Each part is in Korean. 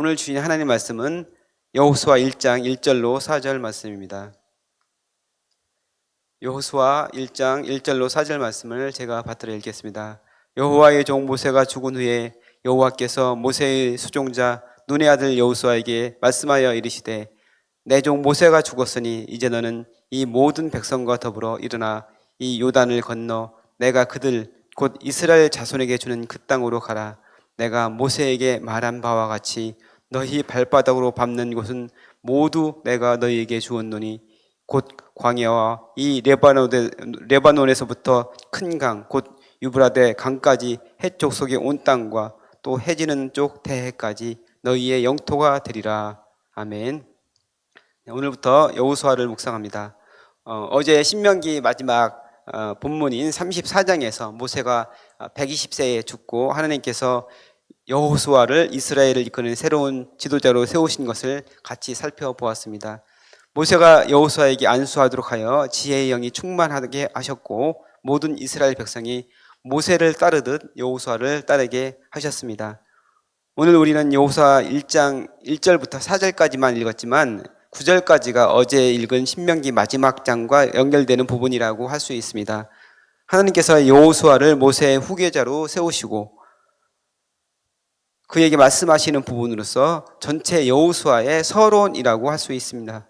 오늘 주신 하나님 말씀은 여호수아 1장 1절로 4절 말씀입니다. 여호수아 1장 1절로 4절 말씀을 제가 받들어 읽겠습니다. 여호와의 종 모세가 죽은 후에 여호와께서 모세의 수종자 눈의 아들 여호수아에게 말씀하여 이르시되 내 종 모세가 죽었으니 이제 너는 이 모든 백성과 더불어 일어나 이 요단을 건너 내가 그들 곧 이스라엘 자손에게 주는 그 땅으로 가라. 내가 모세에게 말한 바와 같이 너희 발바닥으로 밟는 곳은 모두 내가 너희에게 주었노니 곧 광야와 이 레바논에서부터 큰 강 곧 유브라데 강까지 해쪽 속의 온 땅과 또 해지는 쪽 대해까지 너희의 영토가 되리라. 아멘. 오늘부터 여호수아를 묵상합니다. 어제 신명기 마지막 본문인 34장에서 모세가 120세에 죽고 하나님께서 여호수아를 이스라엘을 이끄는 새로운 지도자로 세우신 것을 같이 살펴보았습니다. 모세가 여호수아에게 안수하도록 하여 지혜의 영이 충만하게 하셨고 모든 이스라엘 백성이 모세를 따르듯 여호수아를 따르게 하셨습니다. 오늘 우리는 여호수아 1장 1절부터 4절까지만 읽었지만 9절까지가 어제 읽은 신명기 마지막 장과 연결되는 부분이라고 할 수 있습니다. 하나님께서 여호수아를 모세의 후계자로 세우시고 그에게 말씀하시는 부분으로서 전체 여호수아의 서론이라고 할 수 있습니다.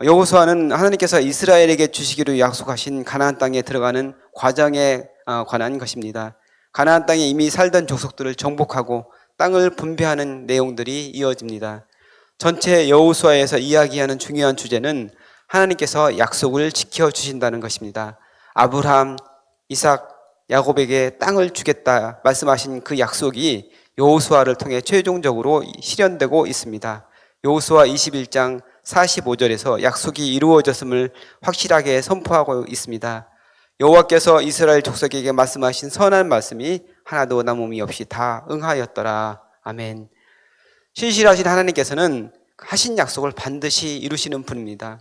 여호수아는 하나님께서 이스라엘에게 주시기로 약속하신 가나안 땅에 들어가는 과정에 관한 것입니다. 가나안 땅에 이미 살던 족속들을 정복하고 땅을 분배하는 내용들이 이어집니다. 전체 여호수아에서 이야기하는 중요한 주제는 하나님께서 약속을 지켜주신다는 것입니다. 아브라함, 이삭, 야곱에게 땅을 주겠다 말씀하신 그 약속이 여호수아를 통해 최종적으로 실현되고 있습니다. 여호수아 21장 45절에서 약속이 이루어졌음을 확실하게 선포하고 있습니다. 여호와께서 이스라엘 족속에게 말씀하신 선한 말씀이 하나도 남음이 없이 다 응하였더라. 아멘. 신실하신 하나님께서는 하신 약속을 반드시 이루시는 분입니다.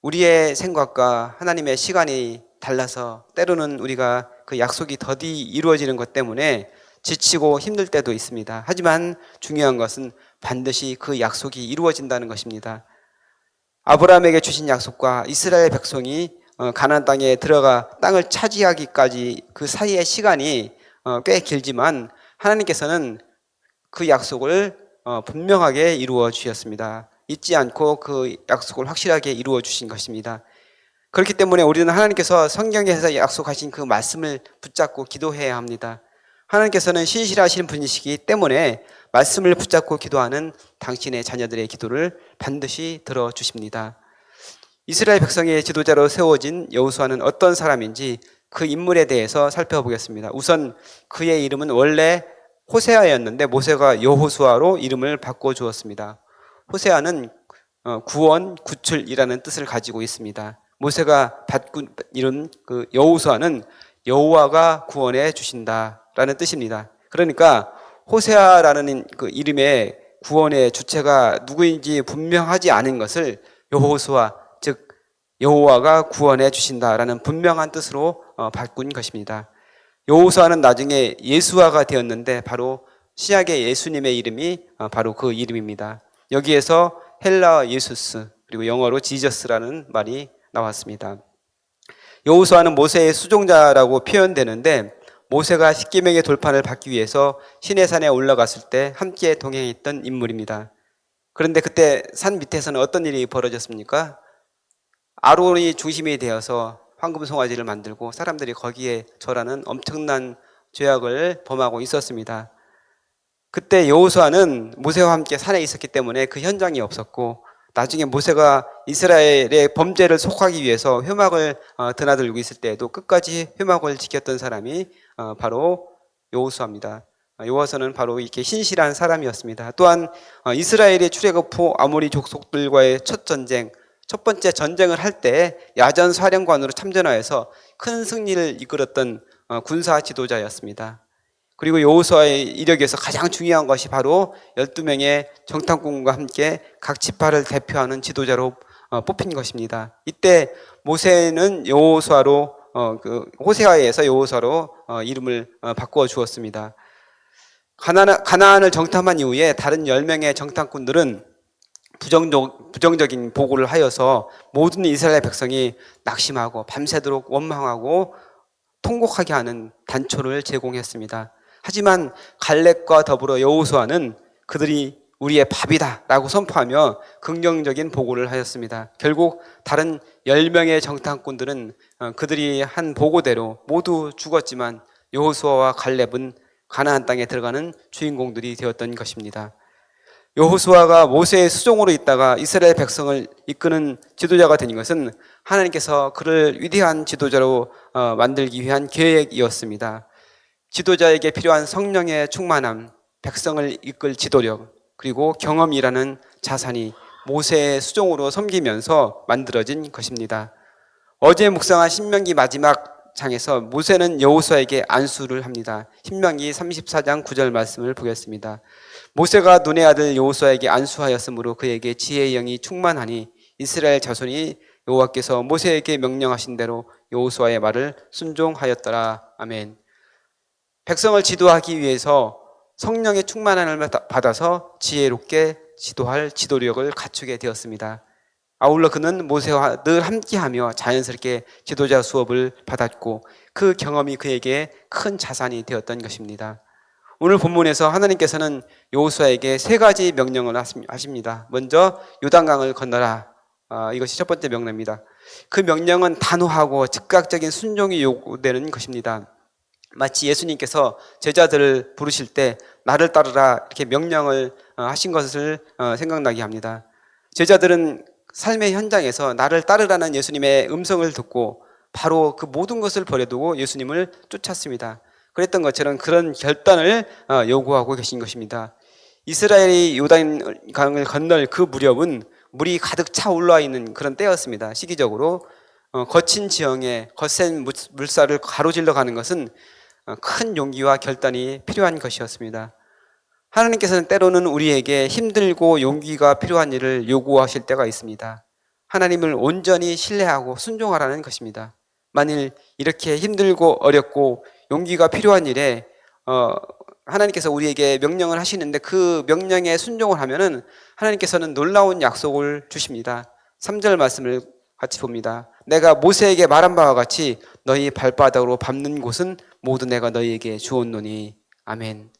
우리의 생각과 하나님의 시간이 달라서 때로는 우리가 그 약속이 더디 이루어지는 것 때문에 지치고 힘들 때도 있습니다. 하지만 중요한 것은 반드시 그 약속이 이루어진다는 것입니다. 아브라함에게 주신 약속과 이스라엘 백성이 가나안 땅에 들어가 땅을 차지하기까지 그 사이의 시간이 꽤 길지만 하나님께서는 그 약속을 분명하게 이루어 주셨습니다. 잊지 않고 그 약속을 확실하게 이루어 주신 것입니다. 그렇기 때문에 우리는 하나님께서 성경에서 약속하신 그 말씀을 붙잡고 기도해야 합니다. 하나님께서는 신실하신 분이시기 때문에 말씀을 붙잡고 기도하는 당신의 자녀들의 기도를 반드시 들어주십니다. 이스라엘 백성의 지도자로 세워진 여호수아는 어떤 사람인지 그 인물에 대해서 살펴보겠습니다. 우선 그의 이름은 원래 호세아였는데 모세가 여호수아로 이름을 바꿔주었습니다. 호세아는 구원, 구출이라는 뜻을 가지고 있습니다. 모세가 바꾼 이름 그 여호수아는 여호와가 구원해 주신다라는 뜻입니다. 그러니까 호세아라는 그 이름의 구원의 주체가 누구인지 분명하지 않은 것을 여호수아, 즉 여호와가 구원해 주신다라는 분명한 뜻으로 바꾼 것입니다. 여호수아는 나중에 예수아가 되었는데 바로 신약의 예수님의 이름이 바로 그 이름입니다. 여기에서 헬라어 예수스 그리고 영어로 지저스라는 말이 나왔습니다. 여호수아는 모세의 수종자라고 표현되는데 모세가 십계명의 돌판을 받기 위해서 시내산에 올라갔을 때 함께 동행했던 인물입니다. 그런데 그때 산 밑에서는 어떤 일이 벌어졌습니까? 아론이 중심이 되어서 황금 송아지를 만들고 사람들이 거기에 절하는 엄청난 죄악을 범하고 있었습니다. 그때 여호수아는 모세와 함께 산에 있었기 때문에 그 현장이 없었고 나중에 모세가 이스라엘의 범죄를 속하기 위해서 회막을 드나들고 있을 때에도 끝까지 회막을 지켰던 사람이 바로 여호수아입니다. 여호수아는 바로 이렇게 신실한 사람이었습니다. 또한 이스라엘의 출애굽 후 아모리 족속들과의 첫 전쟁, 첫 번째 전쟁을 할 때 야전 사령관으로 참전하여서 큰 승리를 이끌었던 군사 지도자였습니다. 그리고 여호수아의 이력에서 가장 중요한 것이 바로 12명의 정탐꾼과 함께 각 지파를 대표하는 지도자로 뽑힌 것입니다. 이때 모세는 여호수아로 호세아에서 여호수아로 이름을 바꾸어 주었습니다. 가나안을 정탐한 이후에 다른 10명의 정탐꾼들은 부정적인 보고를 하여서 모든 이스라엘 백성이 낙심하고 밤새도록 원망하고 통곡하게 하는 단초를 제공했습니다. 하지만 갈렙과 더불어 여호수아는 그들이 우리의 밥이다 라고 선포하며 긍정적인 보고를 하였습니다. 결국 다른 10명의 정탐꾼들은 그들이 한 보고대로 모두 죽었지만 여호수아와 갈렙은 가나안 땅에 들어가는 주인공들이 되었던 것입니다. 여호수아가 모세의 수종으로 있다가 이스라엘 백성을 이끄는 지도자가 된 것은 하나님께서 그를 위대한 지도자로 만들기 위한 계획이었습니다. 지도자에게 필요한 성령의 충만함, 백성을 이끌 지도력, 그리고 경험이라는 자산이 모세의 수종으로 섬기면서 만들어진 것입니다. 어제 묵상한 신명기 마지막 장에서 모세는 여호수아에게 안수를 합니다. 신명기 34장 9절 말씀을 보겠습니다. 모세가 눈의 아들 여호수아에게 안수하였으므로 그에게 지혜의 영이 충만하니 이스라엘 자손이 여호와께서 모세에게 명령하신 대로 여호수아의 말을 순종하였더라. 아멘. 백성을 지도하기 위해서 성령의 충만함을 받아서 지혜롭게 지도할 지도력을 갖추게 되었습니다. 아울러 그는 모세와 늘 함께하며 자연스럽게 지도자 수업을 받았고 그 경험이 그에게 큰 자산이 되었던 것입니다. 오늘 본문에서 하나님께서는 여호수아에게 3가지 명령을 하십니다. 먼저 요단강을 건너라. 이것이 첫 번째 명령입니다. 그 명령은 단호하고 즉각적인 순종이 요구되는 것입니다. 마치 예수님께서 제자들을 부르실 때 나를 따르라 이렇게 명령을 하신 것을 생각나게 합니다. 제자들은 삶의 현장에서 나를 따르라는 예수님의 음성을 듣고 바로 그 모든 것을 버려두고 예수님을 쫓았습니다. 그랬던 것처럼 그런 결단을 요구하고 계신 것입니다. 이스라엘이 요단강을 건널 그 무렵은 물이 가득 차 올라와 있는 그런 때였습니다. 시기적으로 거친 지형에 거센 물살을 가로질러 가는 것은 큰 용기와 결단이 필요한 것이었습니다. 하나님께서는 때로는 우리에게 힘들고 용기가 필요한 일을 요구하실 때가 있습니다. 하나님을 온전히 신뢰하고 순종하라는 것입니다. 만일 이렇게 힘들고 어렵고 용기가 필요한 일에 하나님께서 우리에게 명령을 하시는데 그 명령에 순종을 하면은 하나님께서는 놀라운 약속을 주십니다. 3절 말씀을 같이 봅니다. 내가 모세에게 말한 바와 같이 너희 발바닥으로 밟는 곳은 모두 내가 너희에게 주었노니. 아멘.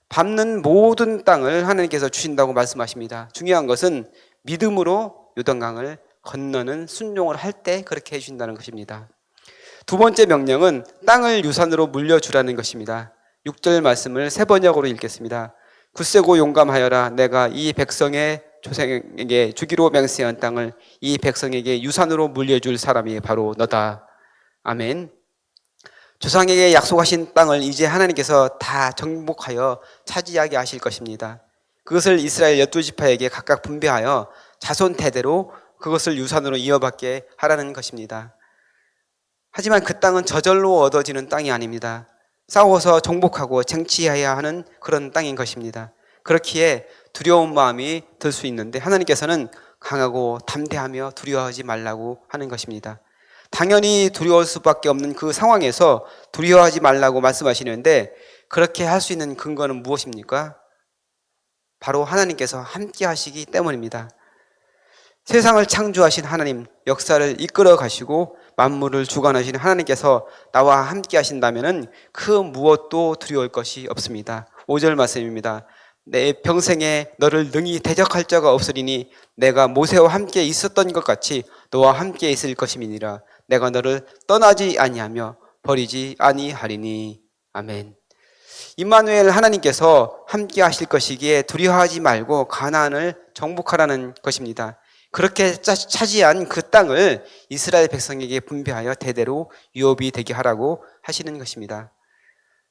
밟는 모든 땅을 하나님께서 주신다고 말씀하십니다. 중요한 것은 믿음으로 요단강을 건너는 순종을 할 때 그렇게 해주신다는 것입니다. 두 번째 명령은 땅을 유산으로 물려주라는 것입니다. 6절 말씀을 3번역으로 읽겠습니다. 굳세고 용감하여라. 내가 이 백성의 조상에게 주기로 맹세한 땅을 이 백성에게 유산으로 물려줄 사람이 바로 너다. 아멘. 조상에게 약속하신 땅을 이제 하나님께서 다 정복하여 차지하게 하실 것입니다. 그것을 이스라엘 12지파에게 각각 분배하여 자손 대대로 그것을 유산으로 이어받게 하라는 것입니다. 하지만 그 땅은 저절로 얻어지는 땅이 아닙니다. 싸워서 정복하고 쟁취해야 하는 그런 땅인 것입니다. 그렇기에 두려운 마음이 들 수 있는데 하나님께서는 강하고 담대하며 두려워하지 말라고 하는 것입니다. 당연히 두려울 수밖에 없는 그 상황에서 두려워하지 말라고 말씀하시는데 그렇게 할 수 있는 근거는 무엇입니까? 바로 하나님께서 함께 하시기 때문입니다. 세상을 창조하신 하나님, 역사를 이끌어 가시고 만물을 주관하시는 하나님께서 나와 함께 하신다면 그 무엇도 두려울 것이 없습니다. 5절 말씀입니다. 내 평생에 너를 능히 대적할 자가 없으리니 내가 모세와 함께 있었던 것 같이 너와 함께 있을 것임이니라. 내가 너를 떠나지 아니하며 버리지 아니하리니. 아멘. 임마누엘 하나님께서 함께 하실 것이기에 두려워하지 말고 가나안을 정복하라는 것입니다. 그렇게 차지한 그 땅을 이스라엘 백성에게 분배하여 대대로 유업이 되게 하라고 하시는 것입니다.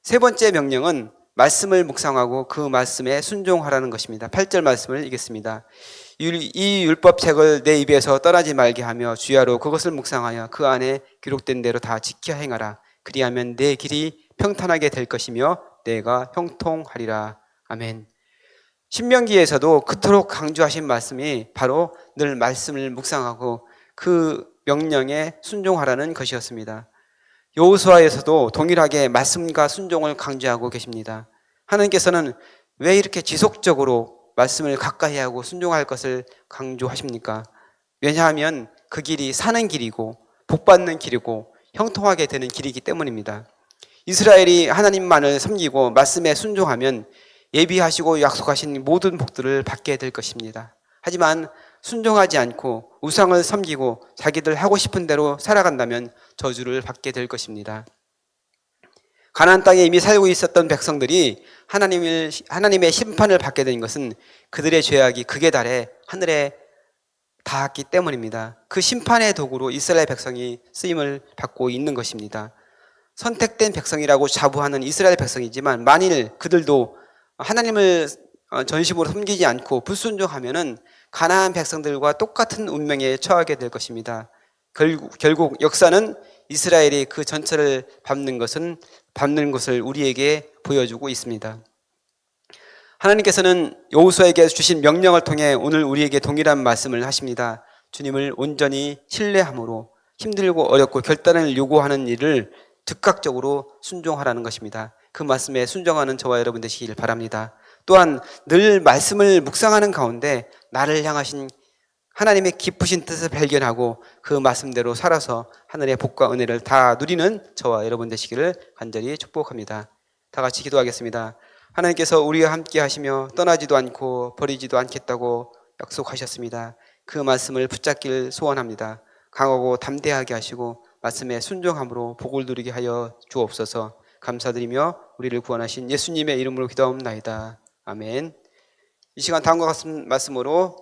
세 번째 명령은 말씀을 묵상하고 그 말씀에 순종하라는 것입니다. 8절 말씀을 읽겠습니다. 이 율법책을 내 입에서 떠나지 말게 하며 주야로 그것을 묵상하여 그 안에 기록된 대로 다 지켜 행하라. 그리하면 내 길이 평탄하게 될 것이며 내가 형통하리라. 아멘. 신명기에서도 그토록 강조하신 말씀이 바로 늘 말씀을 묵상하고 그 명령에 순종하라는 것이었습니다. 여호수아에서도 동일하게 말씀과 순종을 강조하고 계십니다. 하나님께서는 왜 이렇게 지속적으로 말씀을 가까이 하고 순종할 것을 강조하십니까? 왜냐하면 그 길이 사는 길이고 복받는 길이고 형통하게 되는 길이기 때문입니다. 이스라엘이 하나님만을 섬기고 말씀에 순종하면 예비하시고 약속하신 모든 복들을 받게 될 것입니다. 하지만 순종하지 않고 우상을 섬기고 자기들 하고 싶은 대로 살아간다면 저주를 받게 될 것입니다. 가나안 땅에 이미 살고 있었던 백성들이 하나님의 심판을 받게 된 것은 그들의 죄악이 극에 달해 하늘에 닿았기 때문입니다. 그 심판의 도구로 이스라엘 백성이 쓰임을 받고 있는 것입니다. 선택된 백성이라고 자부하는 이스라엘 백성이지만 만일 그들도 하나님을 전심으로 섬기지 않고 불순종하면은 가나안 백성들과 똑같은 운명에 처하게 될 것입니다. 결국 역사는 이스라엘이 그 전체를 밟는 것을 우리에게 보여주고 있습니다. 하나님께서는 여호수아에게 주신 명령을 통해 오늘 우리에게 동일한 말씀을 하십니다. 주님을 온전히 신뢰함으로 힘들고 어렵고 결단을 요구하는 일을 즉각적으로 순종하라는 것입니다. 그 말씀에 순종하는 저와 여러분 되시길 바랍니다. 또한 늘 말씀을 묵상하는 가운데 나를 향하신 하나님의 깊으신 뜻을 발견하고 그 말씀대로 살아서 하늘의 복과 은혜를 다 누리는 저와 여러분 되시기를 간절히 축복합니다. 다 같이 기도하겠습니다. 하나님께서 우리와 함께 하시며 떠나지도 않고 버리지도 않겠다고 약속하셨습니다. 그 말씀을 붙잡길 소원합니다. 강하고 담대하게 하시고 말씀에 순종함으로 복을 누리게 하여 주옵소서. 감사드리며 우리를 구원하신 예수님의 이름으로 기도하옵나이다. 아멘. 이 시간 다음과 같은 말씀으로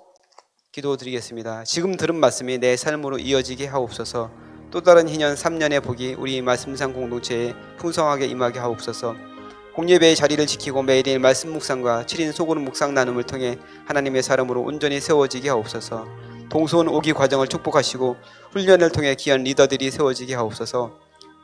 기도드리겠습니다. 지금 들은 말씀이 내 삶으로 이어지게 하옵소서. 또 다른 희년 3년의 복이 우리 말씀상 공동체에 풍성하게 임하게 하옵소서. 공예배의 자리를 지키고 매일의 말씀 묵상과 7인 소그룹 묵상 나눔을 통해 하나님의 사람으로 온전히 세워지게 하옵소서. 동서온 오기 과정을 축복하시고 훈련을 통해 귀한 리더들이 세워지게 하옵소서.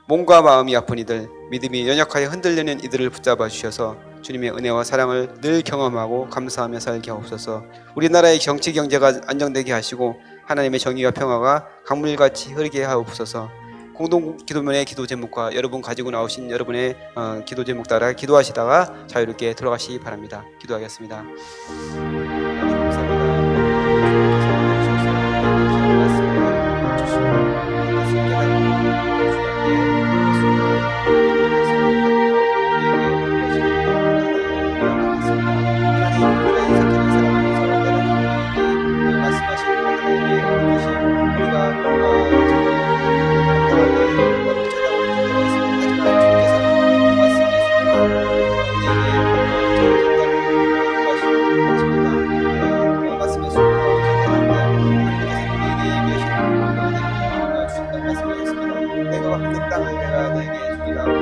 몸과 마음이 아픈 이들, 믿음이 연약하여 흔들리는 이들을 붙잡아 주셔서 주님의 은혜와 사랑을 늘 경험하고 감사하며 살게 하옵소서. 우리나라의 정치 경제가 안정되게 하시고 하나님의 정의와 평화가 강물같이 흐르게 하옵소서. 공동 기도문의 기도 제목과 여러분 가지고 나오신 여러분의 기도 제목 따라 기도하시다가 자유롭게 들어가시기 바랍니다. 기도하겠습니다. 내가 받는 땅을 내가 너에게 주리라.